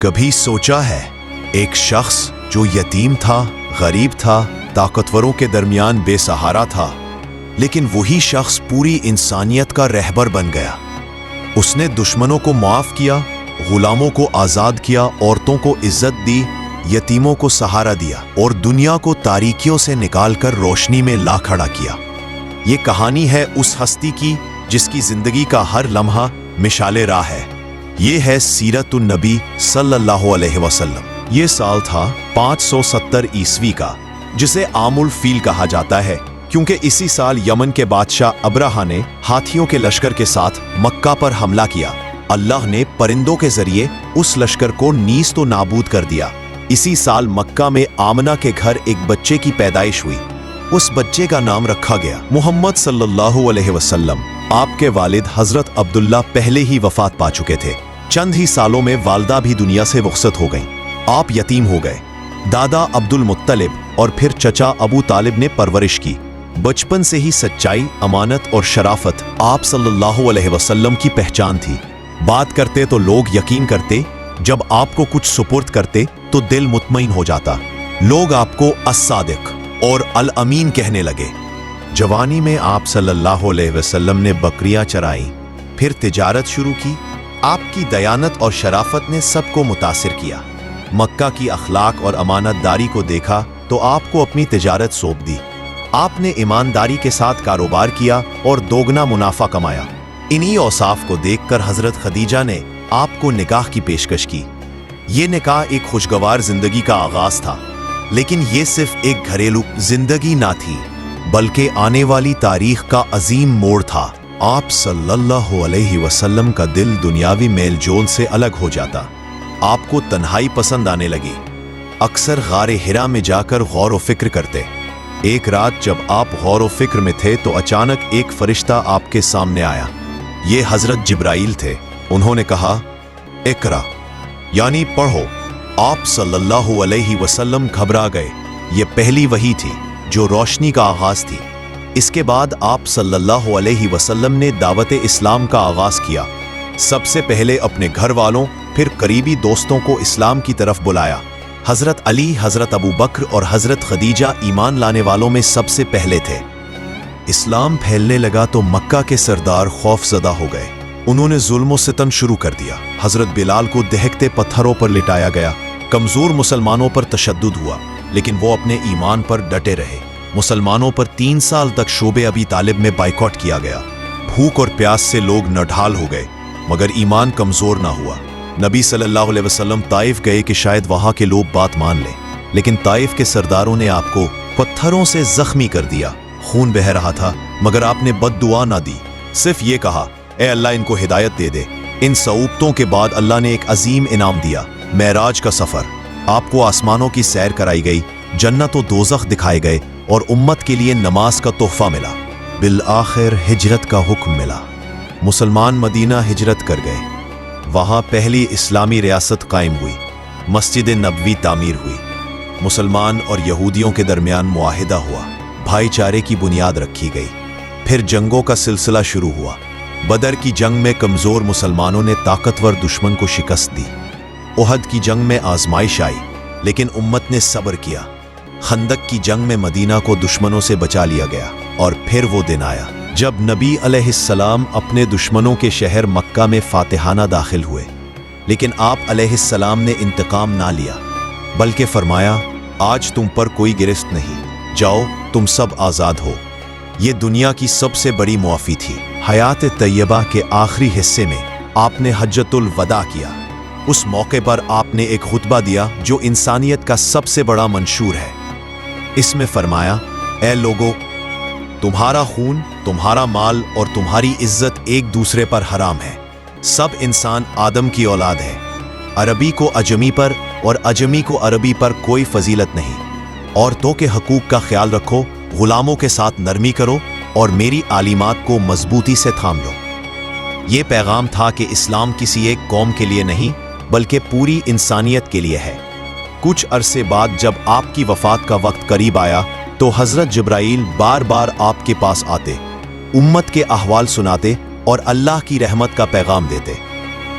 کبھی سوچا ہے ایک شخص جو یتیم تھا، غریب تھا، طاقتوروں کے درمیان بے سہارا تھا، لیکن وہی شخص پوری انسانیت کا رہبر بن گیا۔ اس نے دشمنوں کو معاف کیا، غلاموں کو آزاد کیا، عورتوں کو عزت دی، یتیموں کو سہارا دیا اور دنیا کو تاریکیوں سے نکال کر روشنی میں لا کھڑا کیا۔ یہ کہانی ہے اس ہستی کی جس کی زندگی کا ہر لمحہ مشعل راہ ہے۔ یہ ہے سیرت النبی صلی اللہ علیہ وسلم۔ یہ سال تھا 570 عیسوی کا، جسے عام الفیل کہا جاتا ہے کیونکہ اسی سال یمن کے بادشاہ ابرہہ نے ہاتھیوں کے لشکر کے ساتھ مکہ پر حملہ کیا۔ اللہ نے پرندوں کے ذریعے اس لشکر کو نیست و نابود کر دیا۔ اسی سال مکہ میں آمنہ کے گھر ایک بچے کی پیدائش ہوئی۔ اس بچے کا نام رکھا گیا محمد صلی اللہ علیہ وسلم۔ آپ کے والد حضرت عبداللہ پہلے ہی وفات پا چکے تھے۔ چند ہی سالوں میں والدہ بھی دنیا سے رخصت ہو گئیں۔ آپ یتیم ہو گئے۔ دادا عبد المطلب اور پھر چچا ابو طالب نے پرورش کی۔ بچپن سے ہی سچائی، امانت اور شرافت آپ صلی اللہ علیہ وسلم کی پہچان تھی۔ بات کرتے تو لوگ یقین کرتے، جب آپ کو کچھ سپرد کرتے تو دل مطمئن ہو جاتا۔ لوگ آپ کو الصادق اور الامین کہنے لگے۔ جوانی میں آپ صلی اللہ علیہ وسلم نے بکریاں چرائیں، پھر تجارت شروع کی۔ آپ کی دیانت اور شرافت نے سب کو متاثر کیا۔ مکہ کی اخلاق اور امانت داری کو دیکھا تو آپ کو اپنی تجارت سونپ دی۔ آپ نے ایمانداری کے ساتھ کاروبار کیا اور دوگنا منافع کمایا۔ انہی اوصاف کو دیکھ کر حضرت خدیجہ نے آپ کو نکاح کی پیشکش کی۔ یہ نکاح ایک خوشگوار زندگی کا آغاز تھا، لیکن یہ صرف ایک گھریلو زندگی نہ تھی، بلکہ آنے والی تاریخ کا عظیم موڑ تھا۔ آپ صلی اللہ علیہ وسلم کا دل دنیاوی میل جول سے الگ ہو جاتا۔ آپ کو تنہائی پسند آنے لگی۔ اکثر غار حرا میں جا کر غور و فکر کرتے۔ ایک رات جب آپ غور و فکر میں تھے تو اچانک ایک فرشتہ آپ کے سامنے آیا۔ یہ حضرت جبرائیل تھے۔ انہوں نے کہا، اقرا، یعنی پڑھو۔ آپ صلی اللہ علیہ وسلم گھبرا گئے۔ یہ پہلی وحی تھی جو روشنی کا آغاز تھی۔ اس کے بعد آپ صلی اللہ علیہ وسلم نے دعوت اسلام کا آغاز کیا۔ سب سے پہلے اپنے گھر والوں، پھر قریبی دوستوں کو اسلام کی طرف بلایا۔ حضرت علی، حضرت ابو بکر اور حضرت خدیجہ ایمان لانے والوں میں سب سے پہلے تھے۔ اسلام پھیلنے لگا تو مکہ کے سردار خوف زدہ ہو گئے۔ انہوں نے ظلم و ستم شروع کر دیا۔ حضرت بلال کو دہکتے پتھروں پر لٹایا گیا۔ کمزور مسلمانوں پر تشدد ہوا، لیکن وہ اپنے ایمان پر ڈٹے رہے۔ مسلمانوں پر 3 سال تک شعبہ ابی طالب میں بائیکاٹ کیا گیا۔ بھوک اور پیاس سے لوگ نڈھال ہو گئے، مگر ایمان کمزور نہ ہوا۔ نبی صلی اللہ علیہ وسلم طائف گئے کہ شاید وہاں کے لوگ بات مان لیں، لیکن طائف کے سرداروں نے آپ کو پتھروں سے زخمی کر دیا۔ خون بہہ رہا تھا، مگر آپ نے بد دعا نہ دی، صرف یہ کہا، اے اللہ ان کو ہدایت دے دے۔ ان صعوبتوں کے بعد اللہ نے ایک عظیم انعام دیا، معراج کا سفر۔ آپ کو آسمانوں کی سیر کرائی گئی، جنت و دوزخ دکھائے گئے اور امت کے لیے نماز کا تحفہ ملا۔ بالآخر ہجرت کا حکم ملا۔ مسلمان مدینہ ہجرت کر گئے۔ وہاں پہلی اسلامی ریاست قائم ہوئی۔ مسجد نبوی تعمیر ہوئی۔ مسلمان اور یہودیوں کے درمیان معاہدہ ہوا۔ بھائی چارے کی بنیاد رکھی گئی۔ پھر جنگوں کا سلسلہ شروع ہوا۔ بدر کی جنگ میں کمزور مسلمانوں نے طاقتور دشمن کو شکست دی۔ احد کی جنگ میں آزمائش آئی، لیکن امت نے صبر کیا۔ خندق کی جنگ میں مدینہ کو دشمنوں سے بچا لیا گیا، اور پھر وہ دن آیا جب نبی علیہ السلام اپنے دشمنوں کے شہر مکہ میں فاتحانہ داخل ہوئے۔ لیکن آپ علیہ السلام نے انتقام نہ لیا، بلکہ فرمایا، آج تم پر کوئی گرفت نہیں، جاؤ تم سب آزاد ہو۔ یہ دنیا کی سب سے بڑی معافی تھی۔ حیات طیبہ کے آخری حصے میں آپ نے حجۃ الوداع کیا۔ اس موقع پر آپ نے ایک خطبہ دیا جو انسانیت کا سب سے بڑا منشور ہے۔ اس میں فرمایا، اے لوگو، تمہارا خون، تمہارا مال اور تمہاری عزت ایک دوسرے پر حرام ہے۔ سب انسان آدم کی اولاد ہے۔ عربی کو اجمی پر اور اجمی کو عربی پر کوئی فضیلت نہیں۔ عورتوں کے حقوق کا خیال رکھو، غلاموں کے ساتھ نرمی کرو اور میری تعلیمات کو مضبوطی سے تھام لو۔ یہ پیغام تھا کہ اسلام کسی ایک قوم کے لیے نہیں، بلکہ پوری انسانیت کے لیے ہے۔ کچھ عرصے بعد جب آپ کی وفات کا وقت قریب آیا تو حضرت جبرائیل بار بار آپ کے پاس آتے، امت کے احوال سناتے اور اللہ کی رحمت کا پیغام دیتے۔